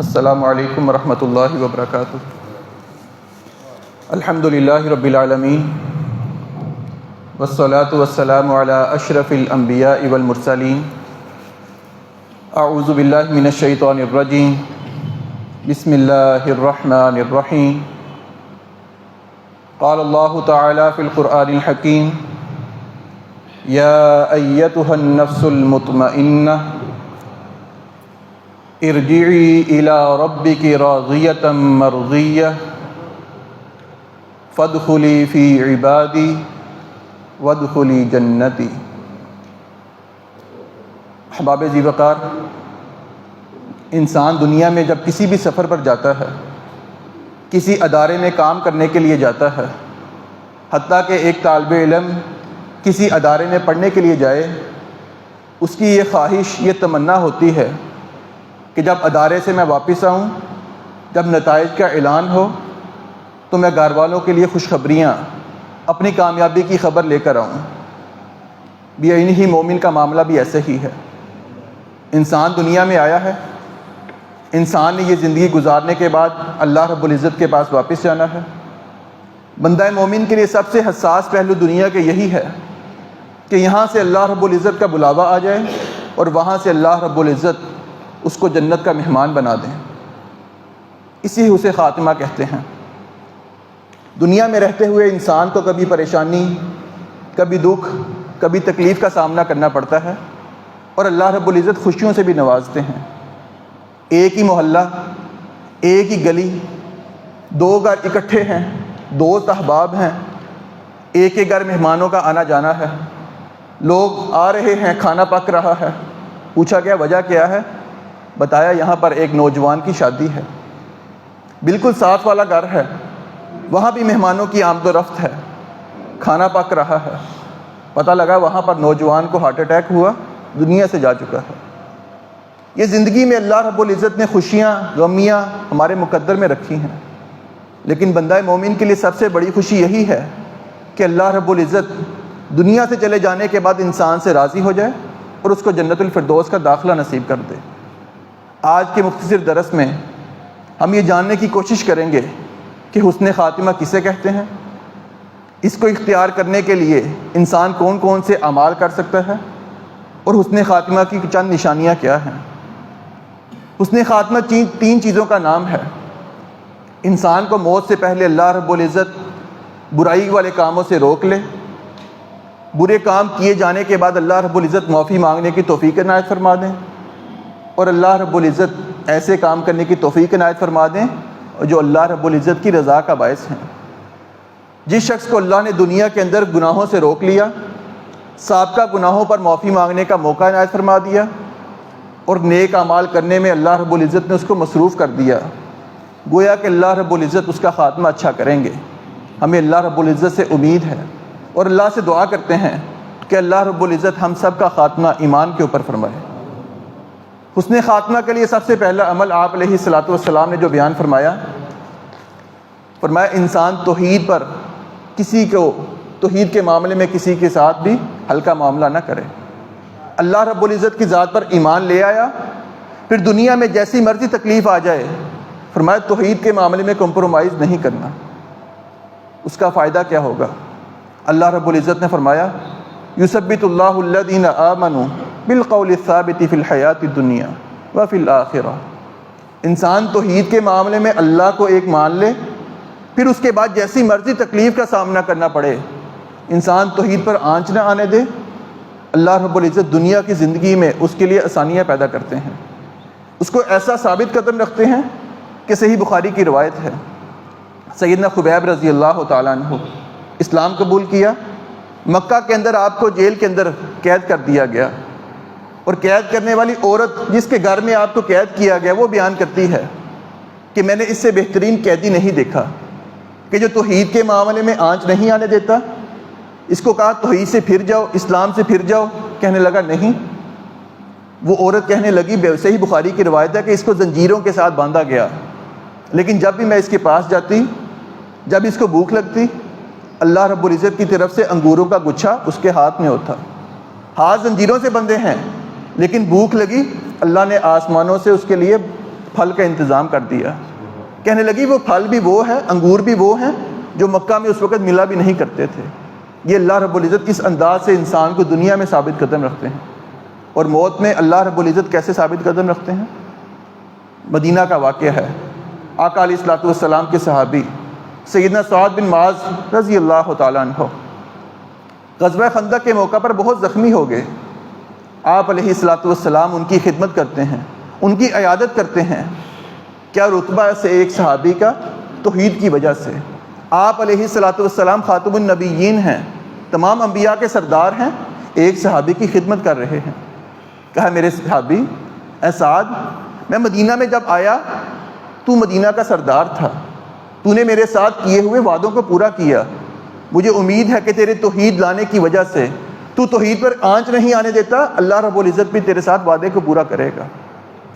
السلام علیکم ورحمۃ اللہ وبرکاتہ۔ الحمد للہ رب العالمین والصلاة والسلام علی اشرف الانبیاء والمرسلین۔ اعوذ باللہ من الشیطان الرجیم، بسم اللہ الرحمن الرحیم۔ قال اللہ تعالی فی القرآن الحکیم، یا ایتھا النفس المطمئنہ ارجعی الی ربک راضیۃ مرضیہ فادخلی فی عبادی وادخلی جنتی۔ احباب ذی وقار، انسان دنیا میں جب کسی بھی سفر پر جاتا ہے، کسی ادارے میں کام کرنے کے لیے جاتا ہے، حتیٰ کہ ایک طالب علم کسی ادارے میں پڑھنے کے لیے جائے، اس کی یہ خواہش، یہ تمنا ہوتی ہے کہ جب ادارے سے میں واپس آؤں، جب نتائج کا اعلان ہو تو میں گھر والوں کے لیے خوشخبریاں، اپنی کامیابی کی خبر لے کر آؤں۔ بعین ہی مومن کا معاملہ بھی ایسے ہی ہے۔ انسان دنیا میں آیا ہے، انسان نے یہ زندگی گزارنے کے بعد اللہ رب العزت کے پاس واپس جانا ہے۔ بندہ مومن کے لیے سب سے حساس پہلو دنیا کے یہی ہے کہ یہاں سے اللہ رب العزت کا بلاوا آ جائے اور وہاں سے اللہ رب العزت اس کو جنت کا مہمان بنا دیں۔ اسی اسے خاتمہ کہتے ہیں۔ دنیا میں رہتے ہوئے انسان کو کبھی پریشانی، کبھی دکھ، کبھی تکلیف کا سامنا کرنا پڑتا ہے، اور اللہ رب العزت خوشیوں سے بھی نوازتے ہیں۔ ایک ہی محلہ، ایک ہی گلی، دو گھر اکٹھے ہیں، دوست احباب ہیں، ایک ہی گھر مہمانوں کا آنا جانا ہے، لوگ آ رہے ہیں، کھانا پک رہا ہے۔ پوچھا گیا وجہ کیا ہے؟ بتایا یہاں پر ایک نوجوان کی شادی ہے۔ بالکل ساتھ والا گھر ہے، وہاں بھی مہمانوں کی آمد و رفت ہے، کھانا پک رہا ہے۔ پتہ لگا وہاں پر نوجوان کو ہارٹ اٹیک ہوا، دنیا سے جا چکا ہے۔ یہ زندگی میں اللہ رب العزت نے خوشیاں، غمیاں ہمارے مقدر میں رکھی ہیں، لیکن بندہ مومن کے لیے سب سے بڑی خوشی یہی ہے کہ اللہ رب العزت دنیا سے چلے جانے کے بعد انسان سے راضی ہو جائے اور اس کو جنت الفردوس کا داخلہ نصیب کر دے۔ آج کے مختصر درس میں ہم یہ جاننے کی کوشش کریں گے کہ حسن خاتمہ کسے کہتے ہیں، اس کو اختیار کرنے کے لیے انسان کون کون سے اعمال کر سکتا ہے، اور حسن خاتمہ کی چند نشانیاں کیا ہیں۔ حسن خاتمہ تین چیزوں کا نام ہے۔ انسان کو موت سے پہلے اللہ رب العزت برائی والے کاموں سے روک لے، برے کام کیے جانے کے بعد اللہ رب العزت معافی مانگنے کی توفیق عنایت فرما دیں، اور اللہ رب العزت ایسے کام کرنے کی توفیق عنایت فرما دیں جو اللہ رب العزت کی رضا کا باعث ہیں۔ جس شخص کو اللہ نے دنیا کے اندر گناہوں سے روک لیا، سابقہ گناہوں پر معافی مانگنے کا موقع عنایت فرما دیا، اور نیک اعمال کرنے میں اللہ رب العزت نے اس کو مصروف کر دیا، گویا کہ اللہ رب العزت اس کا خاتمہ اچھا کریں گے۔ ہمیں اللہ رب العزت سے امید ہے، اور اللہ سے دعا کرتے ہیں کہ اللہ رب العزت ہم سب کا خاتمہ ایمان کے اوپر فرمائے۔ حسن خاتمہ کے لیے سب سے پہلا عمل آپ علیہ الصلاۃ والسلام نے جو بیان فرمایا انسان توحید پر توحید کے معاملے میں کسی کے ساتھ بھی ہلکا معاملہ نہ کرے۔ اللہ رب العزت کی ذات پر ایمان لے آیا، پھر دنیا میں جیسی مرضی تکلیف آ جائے، فرمایا توحید کے معاملے میں کمپرومائز نہیں کرنا۔ اس کا فائدہ کیا ہوگا؟ اللہ رب العزت نے فرمایا یثبت اللہ الذین آمنوا بالقول الثابت فی الحیات الدنیا وفی الآخرہ۔ انسان توحید کے معاملے میں اللہ کو ایک مان لے، پھر اس کے بعد جیسی مرضی تکلیف کا سامنا کرنا پڑے، انسان توحید پر آنچ نہ آنے دے، اللہ رب العزت دنیا کی زندگی میں اس کے لیے آسانیاں پیدا کرتے ہیں، اس کو ایسا ثابت قدم رکھتے ہیں کہ صحیح بخاری کی روایت ہے، سیدنا خبیب رضی اللہ تعالیٰ عنہ اسلام قبول کیا، مکہ کے اندر آپ کو جیل کے اندر قید کر دیا گیا، اور قید کرنے والی عورت جس کے گھر میں آپ کو قید کیا گیا وہ بیان کرتی ہے کہ میں نے اس سے بہترین قیدی نہیں دیکھا کہ جو توحید کے معاملے میں آنچ نہیں آنے دیتا۔ اس کو کہا توحید سے پھر جاؤ، اسلام سے پھر جاؤ، کہنے لگا نہیں۔ وہ عورت کہنے لگی، صحیح بخاری کی روایت ہے کہ اس کو زنجیروں کے ساتھ باندھا گیا، لیکن جب بھی میں اس کے پاس جاتی، جب اس کو بھوک لگتی، اللہ رب العزت کی طرف سے انگوروں کا گچھا اس کے ہاتھ میں ہوتا۔ ہاتھ زنجیروں سے بندھے ہیں، لیکن بھوک لگی، اللہ نے آسمانوں سے اس کے لیے پھل کا انتظام کر دیا۔ کہنے لگی وہ پھل بھی وہ ہے، انگور بھی وہ ہیں جو مکہ میں اس وقت ملا بھی نہیں کرتے تھے۔ یہ اللہ رب العزت اس انداز سے انسان کو دنیا میں ثابت قدم رکھتے ہیں، اور موت میں اللہ رب العزت کیسے ثابت قدم رکھتے ہیں؟ مدینہ کا واقعہ ہے۔ آقا علیہ الصلوۃ والسلام کے صحابی سیدنا سعد بن معاذ رضی اللہ تعالیٰ عنہ غزوہ خندق کے موقع پر بہت زخمی ہو گئے۔ آپ علیہ الصلوۃ والسلام ان کی خدمت کرتے ہیں، ان کی عیادت کرتے ہیں۔ کیا رتبہ سے ایک صحابی کا توحید کی وجہ سے۔ آپ علیہ الصلوۃ والسلام خاتم النبیین ہیں، تمام انبیاء کے سردار ہیں، ایک صحابی کی خدمت کر رہے ہیں۔ کہا میرے صحابی اے سعد، میں مدینہ میں جب آیا تو مدینہ کا سردار تھا، تو نے میرے ساتھ کیے ہوئے وعدوں کو پورا کیا، مجھے امید ہے کہ تیرے توحید لانے کی وجہ سے تو توحید پر آنچ نہیں آنے دیتا، اللہ رب العزت بھی تیرے ساتھ وعدے کو پورا کرے گا۔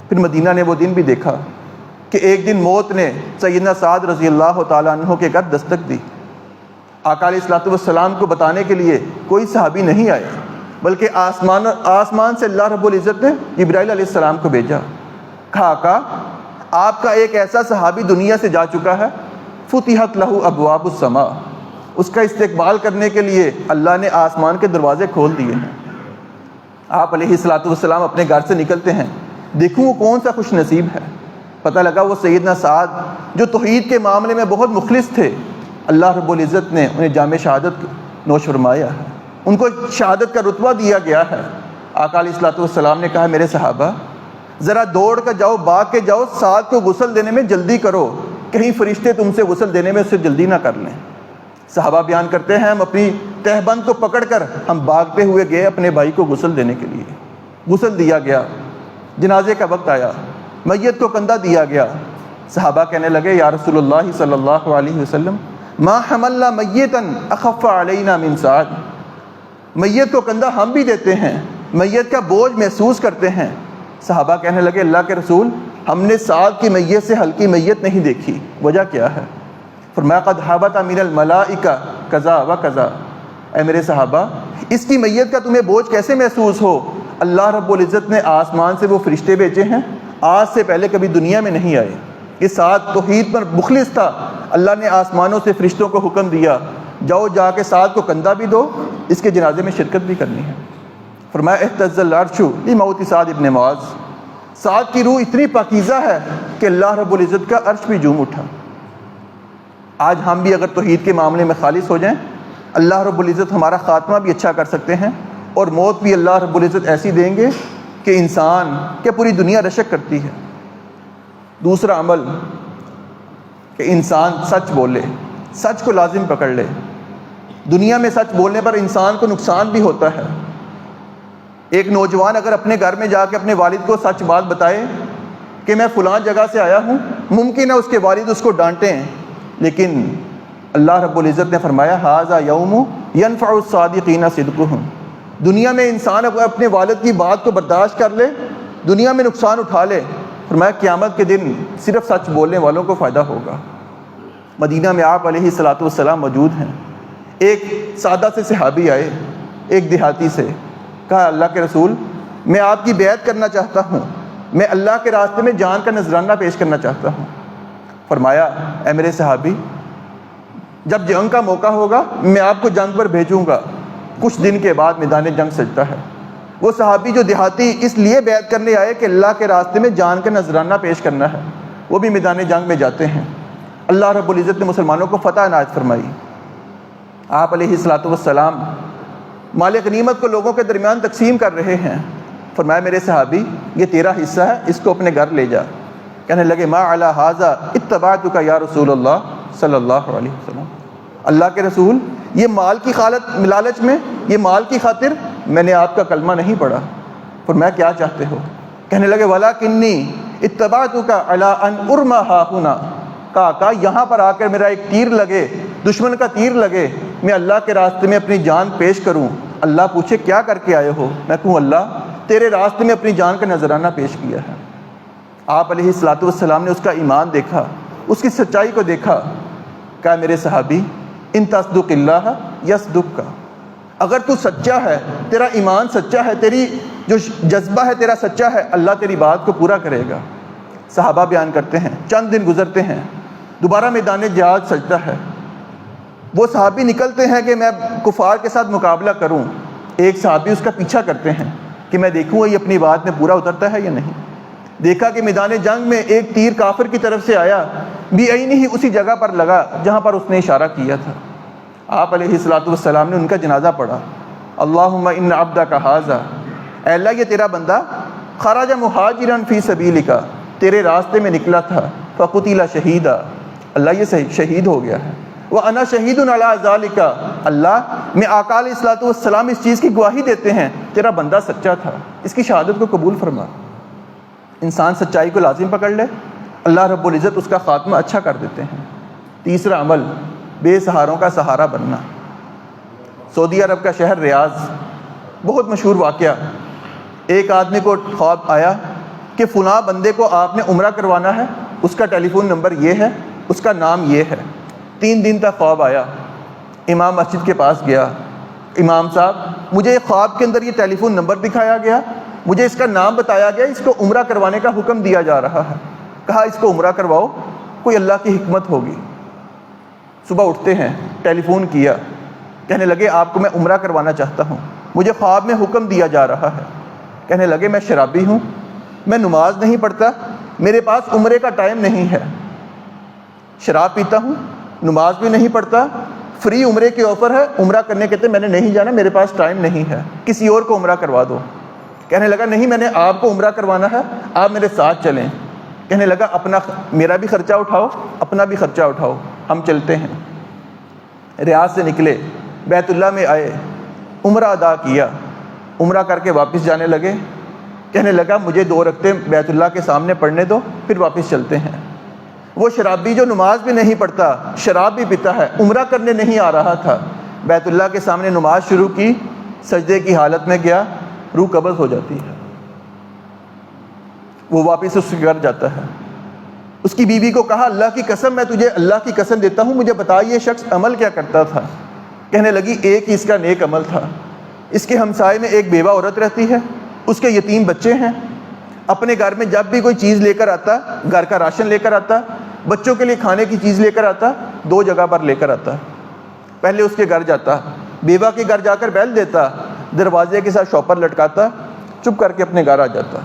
پھر مدینہ نے وہ دن بھی دیکھا کہ ایک دن موت نے سیدنا سعد رضی اللہ تعالیٰ عنہ کے گھر دستک دی۔ آقا علیہ الصلوۃ والسلام کو بتانے کے لیے کوئی صحابی نہیں آئے، بلکہ آسمان سے اللہ رب العزت نے جبرائیل علیہ السلام کو بھیجا۔ کہا آقا آپ کا ایک ایسا صحابی دنیا سے جا چکا ہے، فتحت لہ ابواب السماء، اس کا استقبال کرنے کے لیے اللہ نے آسمان کے دروازے کھول دیے ہیں۔ آپ علیہ الصلوۃ والسلام اپنے گھر سے نکلتے ہیں، دیکھوں وہ کون سا خوش نصیب ہے۔ پتہ لگا وہ سیدنا سعد جو توحید کے معاملے میں بہت مخلص تھے، اللہ رب العزت نے انہیں جام شہادت نوش فرمایا ہے، ان کو شہادت کا رتبہ دیا گیا ہے۔ آقا علیہ الصلوۃ والسلام نے کہا میرے صحابہ ذرا دوڑ کر جاؤ، بھاگ کے جاؤ، سعد کو غسل دینے میں جلدی کرو، کہیں فرشتے تم سے غسل دینے میں اس سے جلدی نہ کر لیں۔ صحابہ بیان کرتے ہیں ہم اپنی تہبند کو پکڑ کر ہم بھاگتے ہوئے گئے اپنے بھائی کو غسل دینے کے لیے۔ غسل دیا گیا، جنازے کا وقت آیا، میت کو کندھا دیا گیا۔ صحابہ کہنے لگے یا رسول اللہ صلی اللہ علیہ وسلم ما حملنا میتا اخف علینا من سعد، میت کو کندھا ہم بھی دیتے ہیں، میت کا بوجھ محسوس کرتے ہیں۔ صحابہ کہنے لگے اللہ کے رسول ہم نے سعد کی میت سے ہلکی میت نہیں دیکھی، وجہ کیا ہے؟ فرمایا قد حبط من الملائکہ کذا و کذا، اے میرے صحابہ اس کی میت کا تمہیں بوجھ کیسے محسوس ہو؟ اللہ رب العزت نے آسمان سے وہ فرشتے بھیجے ہیں، آج سے پہلے کبھی دنیا میں نہیں آئے۔ یہ سعد توحید پر مخلص تھا، اللہ نے آسمانوں سے فرشتوں کو حکم دیا جاؤ جا کے سعد کو کندھا بھی دو، اس کے جنازے میں شرکت بھی کرنی ہے۔ فرمایا اہتز العرش لموت سعد ابن معاذ، سعد کی روح اتنی پاکیزہ ہے کہ اللہ رب العزت کا عرش بھی جھوم اٹھا۔ آج ہم بھی اگر توحید کے معاملے میں خالص ہو جائیں، اللہ رب العزت ہمارا خاتمہ بھی اچھا کر سکتے ہیں، اور موت بھی اللہ رب العزت ایسی دیں گے کہ انسان کہ پوری دنیا رشک کرتی ہے۔ دوسرا عمل کہ انسان سچ بولے، سچ کو لازم پکڑ لے۔ دنیا میں سچ بولنے پر انسان کو نقصان بھی ہوتا ہے۔ ایک نوجوان اگر اپنے گھر میں جا کے اپنے والد کو سچ بات بتائے کہ میں فلاں جگہ سے آیا ہوں، ممکن ہے اس کے والد اس کو ڈانٹیں، لیکن اللہ رب العزت نے فرمایا ھذا یوم ینفع الصادقین صدقہم، دنیا میں انسان اپنے والد کی بات کو برداشت کر لے، دنیا میں نقصان اٹھا لے، فرمایا قیامت کے دن صرف سچ بولنے والوں کو فائدہ ہوگا۔ مدینہ میں آپ علیہ الصلوۃ والسلام موجود ہیں۔ ایک سادہ سے صحابی آئے، ایک دیہاتی سے، کہا اللہ کے رسول میں آپ کی بیعت کرنا چاہتا ہوں، میں اللہ کے راستے میں جان کا نذرانہ پیش کرنا چاہتا ہوں۔ فرمایا اے میرے صحابی جب جنگ کا موقع ہوگا میں آپ کو جنگ پر بھیجوں گا۔ کچھ دن کے بعد میدان جنگ سجتا ہے۔ وہ صحابی جو دیہاتی اس لیے بیعت کرنے آئے کہ اللہ کے راستے میں جان کا نذرانہ پیش کرنا ہے، وہ بھی میدان جنگ میں جاتے ہیں۔ اللہ رب العزت نے مسلمانوں کو فتح عنایت فرمائی۔ آپ علیہ الصلوۃ والسلام مال غنیمت کو لوگوں کے درمیان تقسیم کر رہے ہیں۔ فرمایا میرے صحابی یہ تیرا حصہ ہے، اس کو اپنے گھر لے جا۔ کہنے لگے ما علی ھذا اتبعتک یا رسول اللہ صلی اللہ علیہ وسلم، اللہ کے رسول یہ مال کی لالچ میں، یہ مال کی خاطر میں نے آپ کا کلمہ نہیں پڑھا۔ فرمایا کیا چاہتے ہو؟ کہنے لگے ولکنی اتبعتک علی ان ارمی ھا ھنا، کہا یہاں پر آ کر میرا ایک تیر لگے، دشمن کا تیر لگے، میں اللہ کے راستے میں اپنی جان پیش کروں، اللہ پوچھے کیا کر کے آئے ہو، میں کہوں اللہ تیرے راستے میں اپنی جان کا نذرانہ پیش کیا ہے۔ آپ علیہ الصلوۃ والسلام نے اس کا ایمان دیکھا، اس کی سچائی کو دیکھا۔ کہا میرے صحابی ان تصدق اللہ یصدق کا، اگر تو سچا ہے، تیرا ایمان سچا ہے، تیری جو جذبہ ہے تیرا سچا ہے، اللہ تیری بات کو پورا کرے گا۔ صحابہ بیان کرتے ہیں چند دن گزرتے ہیں، دوبارہ میدان جہاد سجتا ہے، وہ صحابی نکلتے ہیں کہ میں کفار کے ساتھ مقابلہ کروں، ایک صحابی اس کا پیچھا کرتے ہیں کہ میں دیکھوں یہ اپنی بات میں پورا اترتا ہے یا نہیں۔ دیکھا کہ میدان جنگ میں ایک تیر کافر کی طرف سے آیا، بعینہ ہی اسی جگہ پر لگا جہاں پر اس نے اشارہ کیا تھا۔ آپ علیہ الصلوۃ والسلام نے ان کا جنازہ پڑھا، اللہم ان عبدک ھذا، اے اللہ یہ تیرا بندہ خرج مہاجرا فی سبیلک، تیرے راستے میں نکلا تھا، فقتل شہیدا، اللہ یہ شہید ہو گیا ہے، وَأَنَا شَهِيدٌ عَلَىٰ ذَلِكَ، اللہ میں آقا علیہ الصلوۃ والسلام اس چیز کی گواہی دیتے ہیں تیرا بندہ سچا تھا، اس کی شہادت کو قبول فرما۔ انسان سچائی کو لازم پکڑ لے، اللہ رب العزت اس کا خاتمہ اچھا کر دیتے ہیں۔ تیسرا عمل، بے سہاروں کا سہارا بننا۔ سعودی عرب کا شہر ریاض، بہت مشہور واقعہ، ایک آدمی کو خواب آیا کہ فلاں بندے کو آپ نے عمرہ کروانا ہے، اس کا ٹیلی فون نمبر یہ ہے، اس کا نام یہ ہے۔ 3 دن تک خواب آیا، امام مسجد کے پاس گیا، امام صاحب مجھے خواب کے اندر یہ ٹیلی فون نمبر دکھایا گیا، مجھے اس کا نام بتایا گیا، اس کو عمرہ کروانے کا حکم دیا جا رہا ہے، کہا اس کو عمرہ کرواؤ، کوئی اللہ کی حکمت ہوگی۔ صبح اٹھتے ہیں، ٹیلی فون کیا، کہنے لگے آپ کو میں عمرہ کروانا چاہتا ہوں، مجھے خواب میں حکم دیا جا رہا ہے۔ کہنے لگے میں شرابی ہوں، میں نماز نہیں پڑھتا، میرے پاس عمرے کا ٹائم نہیں ہے، شراب پیتا ہوں، نماز بھی نہیں پڑھتا، فری عمرے کی آفر ہے، عمرہ کرنے کہتے میں نے نہیں جانا، میرے پاس ٹائم نہیں ہے، کسی اور کو عمرہ کروا دو۔ کہنے لگا نہیں، میں نے آپ کو عمرہ کروانا ہے، آپ میرے ساتھ چلیں۔ کہنے لگا میرا بھی خرچہ اٹھاؤ، اپنا بھی خرچہ اٹھاؤ، ہم چلتے ہیں۔ ریاض سے نکلے، بیت اللہ میں آئے، عمرہ ادا کیا، عمرہ کر کے واپس جانے لگے۔ کہنے لگا مجھے 2 رکعتیں بیت اللہ کے سامنے پڑھنے دو، پھر واپس چلتے ہیں۔ وہ شرابی جو نماز بھی نہیں پڑھتا، شراب بھی پیتا ہے، عمرہ کرنے نہیں آ رہا تھا، بیت اللہ کے سامنے نماز شروع کی، سجدے کی حالت میں گیا، روح قبض ہو جاتی ہے، وہ واپس اس کے گھر جاتا ہے۔ اس کی بیوی کو کہا اللہ کی قسم، میں تجھے اللہ کی قسم دیتا ہوں، مجھے بتا یہ شخص عمل کیا کرتا تھا۔ کہنے لگی ایک ہی اس کا نیک عمل تھا، اس کے ہمسائے میں ایک بیوہ عورت رہتی ہے، اس کے یتیم بچے ہیں، اپنے گھر میں جب بھی کوئی چیز لے کر آتا، گھر کا راشن لے کر آتا، بچوں کے لیے کھانے کی چیز لے کر آتا، 2 جگہ پر لے کر آتا۔ پہلے اس کے گھر جاتا، بیوہ کے گھر جا کر بیل دیتا، دروازے کے ساتھ شاپر لٹکاتا، چپ کر کے اپنے گھر آ جاتا۔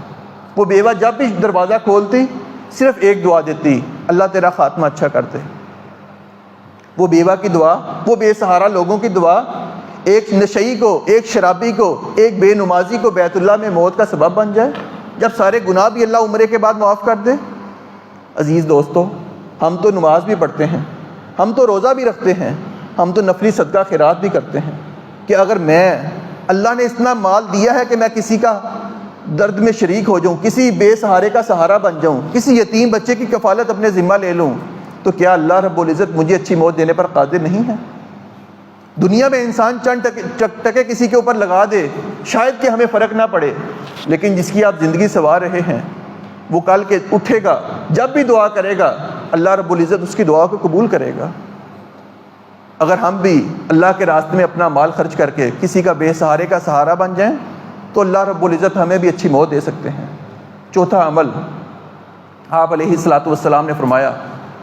وہ بیوہ جب بھی دروازہ کھولتی صرف ایک دعا دیتی، اللہ تیرا خاتمہ اچھا کر دے۔ وہ بیوہ کی دعا، وہ بے سہارا لوگوں کی دعا، ایک نشئی کو، ایک شرابی کو، ایک بے نمازی کو بیت اللہ میں موت کا سبب بن جائے، جب سارے گناہ بھی اللہ عمرے کے بعد معاف کر دے۔ عزیز دوستو، ہم تو نماز بھی پڑھتے ہیں، ہم تو روزہ بھی رکھتے ہیں، ہم تو نفلی صدقہ خیرات بھی کرتے ہیں، کہ اگر اللہ نے اتنا مال دیا ہے کہ میں کسی کا درد میں شریک ہو جاؤں، کسی بے سہارے کا سہارا بن جاؤں، کسی یتیم بچے کی کفالت اپنے ذمہ لے لوں، تو کیا اللہ رب العزت مجھے اچھی موت دینے پر قادر نہیں ہے؟ دنیا میں انسان چند ٹکے کسی کے اوپر لگا دے، شاید کہ ہمیں فرق نہ پڑے، لیکن جس کی آپ زندگی سنوار رہے ہیں، وہ کل کے اٹھے گا، جب بھی دعا کرے گا اللہ رب العزت اس کی دعا کو قبول کرے گا۔ اگر ہم بھی اللہ کے راستے میں اپنا مال خرچ کر کے کسی کا بے سہارے کا سہارا بن جائیں تو اللہ رب العزت ہمیں بھی اچھی موت دے سکتے ہیں۔ چوتھا عمل، آپ علیہ الصلوۃ والسلام نے فرمایا،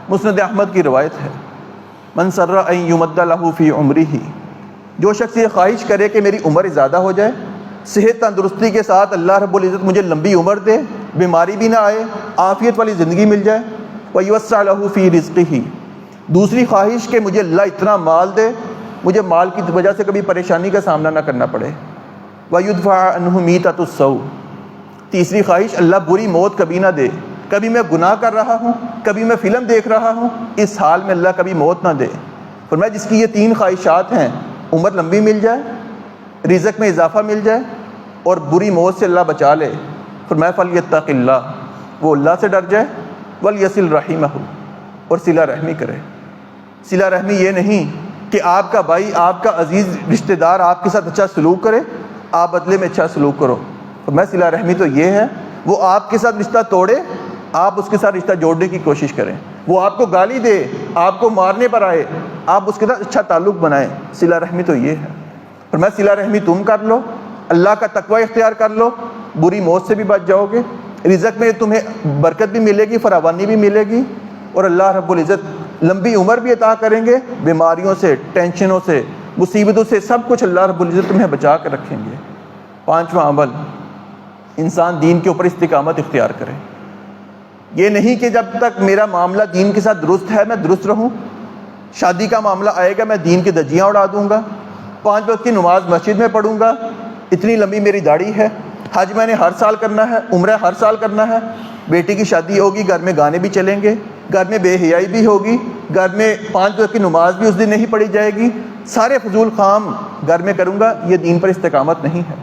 مسند احمد کی روایت ہے، من سر ان یمد لہ فی عمرہ، جو شخص یہ خواہش کرے کہ میری عمر زیادہ ہو جائے، صحت تندرستی کے ساتھ اللہ رب العزت مجھے لمبی عمر دے، بیماری بھی نہ آئے، عافیت والی زندگی مل جائے، ویوسع لہ فی رزقہ، دوسری خواہش کہ مجھے اللہ اتنا مال دے، مجھے مال کی وجہ سے کبھی پریشانی کا سامنا نہ کرنا پڑے، ویدفع عنہ میتۃ السوء، تیسری خواہش اللہ بری موت کبھی نہ دے، کبھی میں گناہ کر رہا ہوں، کبھی میں فلم دیکھ رہا ہوں، اس حال میں اللہ کبھی موت نہ دے۔ فرمایا جس کی یہ 3 خواہشات ہیں، عمر لمبی مل جائے، رزق میں اضافہ مل جائے اور بری موت سے اللہ بچا لے، فرمایا فلیتق اللہ، وہ اللہ سے ڈر جائے، ولیصل رحمہ، اور صلہ رحمی کرے۔ صلہ رحمی یہ نہیں کہ آپ کا بھائی، آپ کا عزیز رشتہ دار آپ کے ساتھ اچھا سلوک کرے، آپ بدلے میں اچھا سلوک کرو۔ فرمایا صلہ رحمی تو یہ ہے وہ آپ کے ساتھ رشتہ توڑے، آپ اس کے ساتھ رشتہ جوڑنے کی کوشش کریں، وہ آپ کو گالی دے، آپ کو مارنے پر آئے، آپ اس کے ساتھ اچھا تعلق بنائیں۔ صلہ رحمی تو یہ ہے۔ فرمایا صلہ رحمی تم کر لو، اللہ کا تقوی اختیار کر لو، بری موت سے بھی بچ جاؤ گے، رزق میں تمہیں برکت بھی ملے گی، فراوانی بھی ملے گی، اور اللہ رب العزت لمبی عمر بھی عطا کریں گے۔ بیماریوں سے، ٹینشنوں سے، مصیبتوں سے سب کچھ اللہ رب العزت تمہیں بچا کر رکھیں گے۔ پانچواں عمل، انسان دین کے اوپر استقامت اختیار کرے۔ یہ نہیں کہ جب تک میرا معاملہ دین کے ساتھ درست ہے میں درست رہوں، شادی کا معاملہ آئے گا میں دین کی دھجیاں اڑا دوں گا، 5 وقت کی نماز مسجد میں پڑھوں گا، اتنی لمبی میری داڑھی ہے، حج میں نے ہر سال کرنا ہے، عمرہ ہر سال کرنا ہے، بیٹی کی شادی ہوگی گھر میں گانے بھی چلیں گے، گھر میں بے حیائی بھی ہوگی، گھر میں 5 وقت کی نماز بھی اس دن نہیں پڑھی جائے گی، سارے فضول کام گھر میں کروں گا۔ یہ دین پر استقامت نہیں ہے۔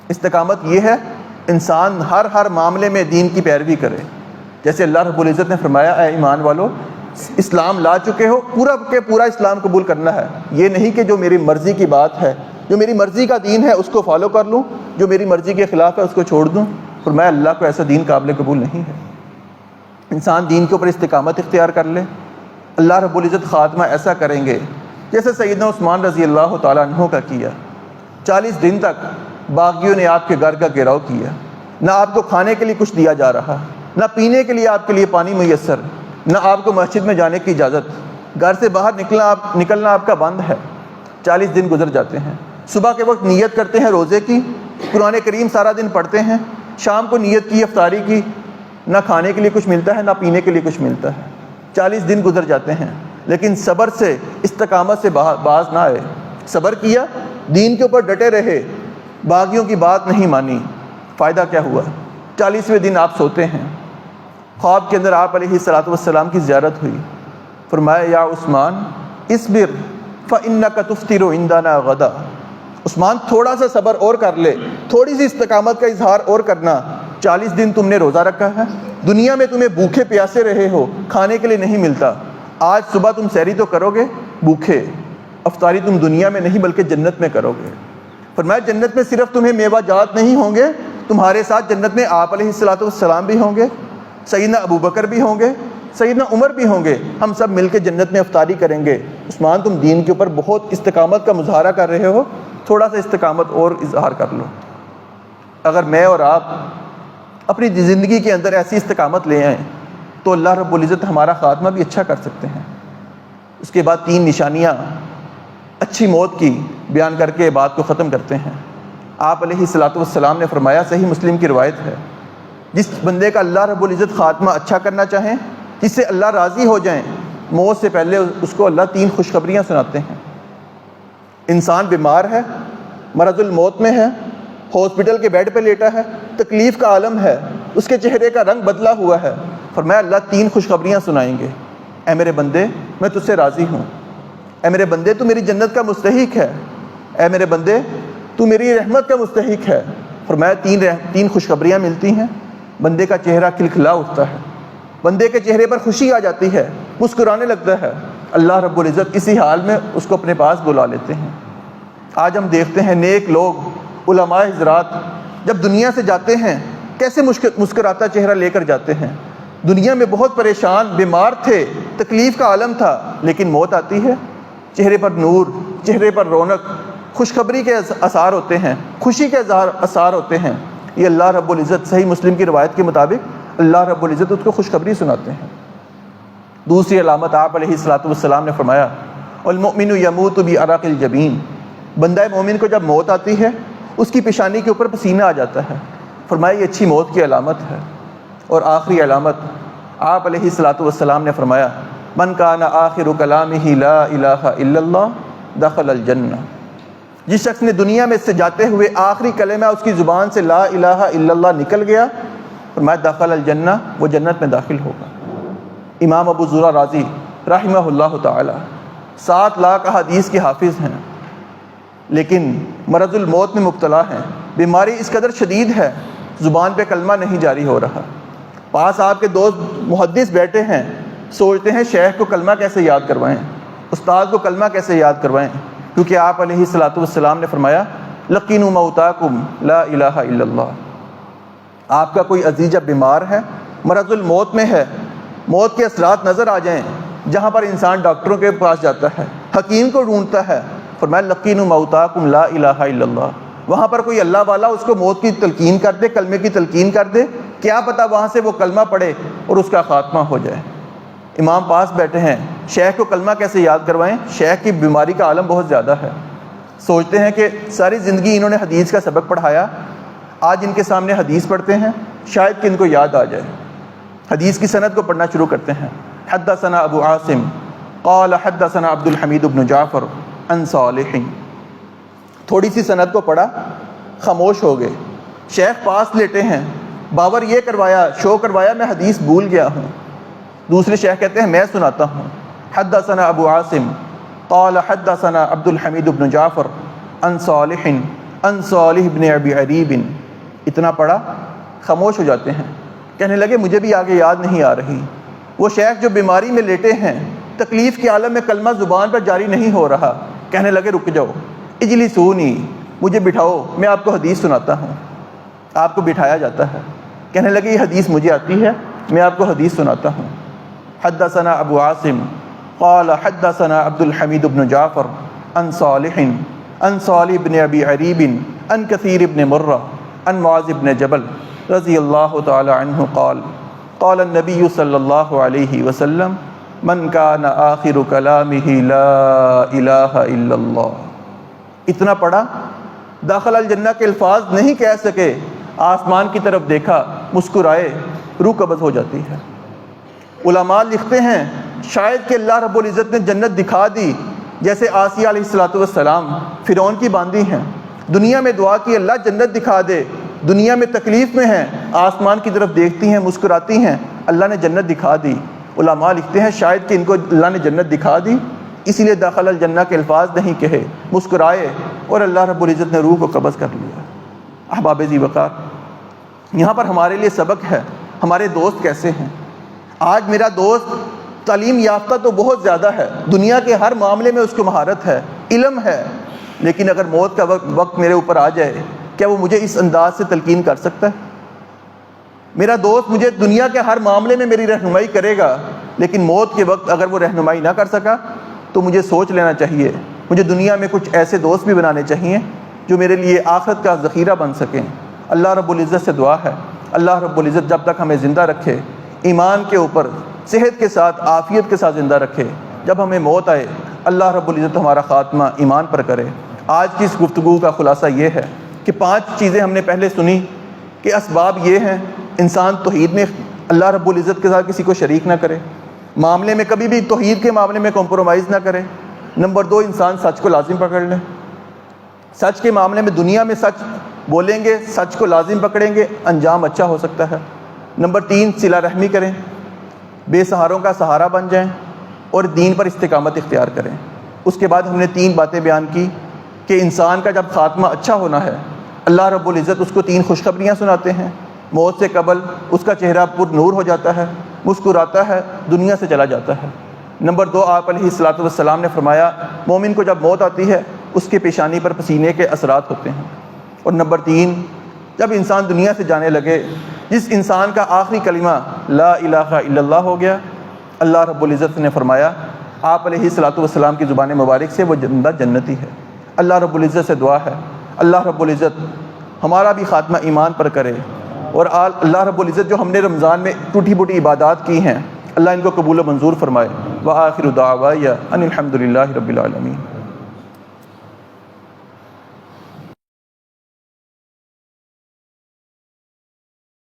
استقامت یہ ہے انسان ہر معاملے میں دین کی پیروی کرے۔ جیسے اللہ رب العزت نے فرمایا اے ایمان والو، اسلام لا چکے ہو، پورا کے پورا اسلام قبول کرنا ہے۔ یہ نہیں کہ جو میری مرضی کی بات ہے، جو میری مرضی کا دین ہے اس کو فالو کر لوں، جو میری مرضی کے خلاف ہے اس کو چھوڑ دوں۔ فرمایا اللہ کو ایسا دین قابل قبول نہیں ہے۔ انسان دین کے اوپر استقامت اختیار کر لے، اللہ رب العزت خاتمہ ایسا کریں گے جیسے سیدنا عثمان رضی اللہ تعالیٰ عنہ کا کیا۔ 40 دن تک باغیوں نے آپ کے گھر کا گھیراؤ کیا، نہ آپ کو کھانے کے لیے کچھ دیا جا رہا، نہ پینے کے لیے آپ کے لیے پانی میسر، نہ آپ کو مسجد میں جانے کی اجازت، گھر سے باہر نکلنا آپ کا بند ہے۔ 40 دن گزر جاتے ہیں، صبح کے وقت نیت کرتے ہیں روزے کی، قرآن کریم سارا دن پڑھتے ہیں، شام کو نیت کی افطاری کی، نہ کھانے کے لیے کچھ ملتا ہے نہ پینے کے لیے کچھ ملتا ہے۔ 40 دن گزر جاتے ہیں، لیکن صبر سے، استقامت سے باز نہ آئے، صبر کیا، دین کے اوپر ڈٹے رہے، باغیوں کی بات نہیں مانی۔ فائدہ کیا ہوا؟ 40ویں دن آپ سوتے ہیں، خواب کے اندر آپ علیہ الصلوۃ والسلام کی زیارت ہوئی۔ فرمایا یا عثمان اصبر فإنک تفطر عندنا غدا، عثمان تھوڑا سا صبر اور کر لے، تھوڑی سی استقامت کا اظہار اور کرنا۔ 40 دن تم نے روزہ رکھا ہے، دنیا میں تمہیں بھوکے پیاسے رہے ہو، کھانے کے لیے نہیں ملتا، آج صبح تم سحری تو کرو گے بھوکے، افطاری تم دنیا میں نہیں بلکہ جنت میں کرو گے۔ فرمایا جنت میں صرف تمہیں میوہ جات نہیں ہوں گے، تمہارے ساتھ جنت میں آپ علیہ الصلوۃ والسلام بھی ہوں گے، سیدنا ابو بکر بھی ہوں گے، سیدنا عمر بھی ہوں گے، ہم سب مل کے جنت میں افطاری کریں گے۔ عثمان تم دین کے اوپر بہت استقامت کا مظاہرہ کر رہے ہو، تھوڑا سا استقامت اور اظہار کر لو۔ اگر میں اور آپ اپنی زندگی کے اندر ایسی استقامت لے آئیں تو اللہ رب العزت ہمارا خاتمہ بھی اچھا کر سکتے ہیں۔ اس کے بعد 3 نشانیاں اچھی موت کی بیان کر کے بات کو ختم کرتے ہیں۔ آپ علیہ الصلوۃ والسلام نے فرمایا، صحیح مسلم کی روایت ہے، جس بندے کا اللہ رب العزت خاتمہ اچھا کرنا چاہیں، جس سے اللہ راضی ہو جائیں، موت سے پہلے اس کو اللہ 3 خوشخبریاں سناتے ہیں۔ انسان بیمار ہے، مرض الموت میں ہے، ہاسپٹل کے بیڈ پہ لیٹا ہے، تکلیف کا عالم ہے، اس کے چہرے کا رنگ بدلا ہوا ہے، فرمایا اللہ 3 خوشخبریاں سنائیں گے۔ اے میرے بندے میں تجھ سے راضی ہوں، اے میرے بندے تو میری جنت کا مستحق ہے، اے میرے بندے تو میری رحمت کا مستحق ہے۔ فرمایا 3 خوشخبریاں ملتی ہیں، بندے کا چہرہ کھلکھلا اٹھتا ہے، بندے کے چہرے پر خوشی آ جاتی ہے، مسکرانے لگتا ہے، اللہ رب العزت کسی حال میں اس کو اپنے پاس بلا لیتے ہیں۔ آج ہم دیکھتے ہیں نیک لوگ، علماء حضرات جب دنیا سے جاتے ہیں کیسے مسکراتا چہرہ لے کر جاتے ہیں۔ دنیا میں بہت پریشان، بیمار تھے، تکلیف کا عالم تھا، لیکن موت آتی ہے، چہرے پر نور، چہرے پر رونق، خوشخبری کے اثار ہوتے ہیں، خوشی کے اثار ہوتے ہیں۔ یہ اللہ رب العزت صحیح مسلم کی روایت کے مطابق اللہ رب العزت اس کو خوشخبری سناتے ہیں۔ دوسری علامت آپ علیہ الصلوۃ والسلام نے فرمایا، المؤمن یموت بعرق الجبین، بندہ مومن کو جب موت آتی ہے اس کی پیشانی کے اوپر پسینہ آ جاتا ہے۔ فرمایا یہ اچھی موت کی علامت ہے۔ اور آخری علامت آپ علیہ الصلوۃ والسلام نے فرمایا، من کان آخر کلامہ لا الہ الا اللہ دخل الجنہ، جس شخص نے دنیا میں سے جاتے ہوئے آخری کلمہ اس کی زبان سے لا الہ الا اللہ نکل گیا، فرمایا دخل الجنہ، وہ جنت میں داخل ہوگا۔ امام ابو زرع رازی رحمہ اللہ تعالی 7 لاکھ احادیث کے حافظ ہیں، لیکن مرض الموت میں مبتلا ہیں، بیماری اس قدر شدید ہے زبان پہ کلمہ نہیں جاری ہو رہا۔ پاس آپ کے دوست محدث بیٹھے ہیں، سوچتے ہیں شیخ کو کلمہ کیسے یاد کروائیں، استاد کو کلمہ کیسے یاد کروائیں، کیونکہ آپ علیہ الصلوۃ والسلام نے فرمایا لقینوا موتاکم لا الہ الا اللہ۔ آپ کا کوئی عزیز جب بیمار ہے، مرض الموت میں ہے، موت کے اثرات نظر آ جائیں، جہاں پر انسان ڈاکٹروں کے پاس جاتا ہے، حکیم کو ڈھونڈتا ہے، فرمایا لقینوا موتاکم لا الہ الا اللہ، وہاں پر کوئی اللہ والا اس کو موت کی تلقین کر دے، کلمے کی تلقین کر دے، کیا پتہ وہاں سے وہ کلمہ پڑھے اور اس کا خاتمہ ہو جائے۔ امام پاس بیٹھے ہیں، شیخ کو کلمہ کیسے یاد کروائیں؟ شیخ کی بیماری کا عالم بہت زیادہ ہے، سوچتے ہیں کہ ساری زندگی انہوں نے حدیث کا سبق پڑھایا، آج ان کے سامنے حدیث پڑھتے ہیں، شاید کہ ان کو یاد آ جائے۔ حدیث کی سند کو پڑھنا شروع کرتے ہیں۔ حدثنا ابو عاصم قال حدثنا عبد الحمید بن جعفر عن صالح، تھوڑی سی سند کو پڑھا، خاموش ہو گئے۔ شیخ پاس لیٹے ہیں، باور یہ کروایا، شو کروایا میں حدیث بھول گیا ہوں۔ دوسرے شیخ کہتے ہیں میں سناتا ہوں۔ حدثنا ابو عاصم قال حدثنا عبد الحمید بن جعفر عن صالح عن صالح بن ابی عریب، اتنا پڑھا، خاموش ہو جاتے ہیں، کہنے لگے مجھے بھی آگے یاد نہیں آ رہی۔ وہ شیخ جو بیماری میں لیٹے ہیں، تکلیف کے عالم میں کلمہ زبان پر جاری نہیں ہو رہا، کہنے لگے رک جاؤ، اجلسونی، مجھے بٹھاؤ، میں آپ کو حدیث سناتا ہوں۔ آپ کو بٹھایا جاتا ہے، کہنے لگے یہ حدیث مجھے آتی ہے، میں آپ کو حدیث سناتا ہوں۔ حدثنا ابو عاصم قال حدثنا عبد الحمید بن جعفر عن صالح عن صالح بن ابی عریب عن کثیر بن مرہ عن معاذ بن جبل رضی اللہ تعالی عنہ قال قال النبی صلی اللہ علیہ وسلم من کان آخر کلامہ لا الہ الا اللہ۔ اتنا پڑھا، داخل الجنہ کے الفاظ نہیں کہہ سکے، آسمان کی طرف دیکھا، مسکرائے، روح قبض ہو جاتی ہے۔ علماء لکھتے ہیں شاید کہ اللہ رب العزت نے جنت دکھا دی، جیسے آسیہ علیہ السلام فرعون کی باندھی ہیں، دنیا میں دعا کی اللہ جنت دکھا دے، دنیا میں تکلیف میں ہیں، آسمان کی طرف دیکھتی ہیں، مسکراتی ہیں، اللہ نے جنت دکھا دی۔ علماء لکھتے ہیں شاید کہ ان کو اللہ نے جنت دکھا دی، اسی لیے داخل الجنہ کے الفاظ نہیں کہے، مسکرائے، اور اللہ رب العزت نے روح کو قبض کر لیا۔ احباب ذی وقار، یہاں پر ہمارے لیے سبق ہے، ہمارے دوست کیسے ہیں۔ آج میرا دوست تعلیم یافتہ تو بہت زیادہ ہے، دنیا کے ہر معاملے میں اس کو مہارت ہے، علم ہے، لیکن اگر موت کا وقت میرے اوپر آ جائے، کیا وہ مجھے اس انداز سے تلقین کر سکتا ہے؟ میرا دوست مجھے دنیا کے ہر معاملے میں میری رہنمائی کرے گا، لیکن موت کے وقت اگر وہ رہنمائی نہ کر سکا تو مجھے سوچ لینا چاہیے، مجھے دنیا میں کچھ ایسے دوست بھی بنانے چاہیے جو میرے لیے آخرت کا ذخیرہ بن سکیں۔ اللہ رب العزت سے دعا ہے، اللہ رب العزت جب تک ہمیں زندہ رکھے، ایمان کے اوپر صحت کے ساتھ، عافیت کے ساتھ زندہ رکھے، جب ہمیں موت آئے اللہ رب العزت ہمارا خاتمہ ایمان پر کرے۔ آج کی اس گفتگو کا خلاصہ یہ ہے کہ 5 چیزیں ہم نے پہلے سنی کہ اسباب یہ ہیں، انسان توحید میں اللہ رب العزت کے ساتھ کسی کو شریک نہ کرے، معاملے میں کبھی بھی توحید کے معاملے میں کمپرومائز نہ کرے۔ نمبر 2، انسان سچ کو لازم پکڑ لے، سچ کے معاملے میں دنیا میں سچ بولیں گے، سچ کو لازم پکڑیں گے، انجام اچھا ہو سکتا ہے۔ نمبر 3، صلہ رحمی کریں، بے سہاروں کا سہارا بن جائیں اور دین پر استقامت اختیار کریں۔ اس کے بعد ہم نے 3 باتیں بیان کی کہ انسان کا جب خاتمہ اچھا ہونا ہے، اللہ رب العزت اس کو 3 خوشخبریاں سناتے ہیں۔ موت سے قبل اس کا چہرہ پر نور ہو جاتا ہے، مسکراتا ہے، دنیا سے چلا جاتا ہے۔ نمبر 2، آپ علیہ الصلوۃ والسلام نے فرمایا مومن کو جب موت آتی ہے اس کے پیشانی پر پسینے کے اثرات ہوتے ہیں۔ اور نمبر 3، جب انسان دنیا سے جانے لگے، جس انسان کا آخری کلمہ لا الہ الا اللہ ہو گیا، اللہ رب العزت نے فرمایا آپ علیہ الصلوۃ والسلام کی زبان مبارک سے وہ بندہ جنتی ہے۔ اللہ رب العزت سے دعا ہے اللہ رب العزت ہمارا بھی خاتمہ ایمان پر کرے، اور اللہ رب العزت جو ہم نے رمضان میں ٹوٹی بوٹی عبادات کی ہیں اللہ ان کو قبول و منظور فرمائے۔ وآخر دعوایا ان الحمد للہ رب العالمین۔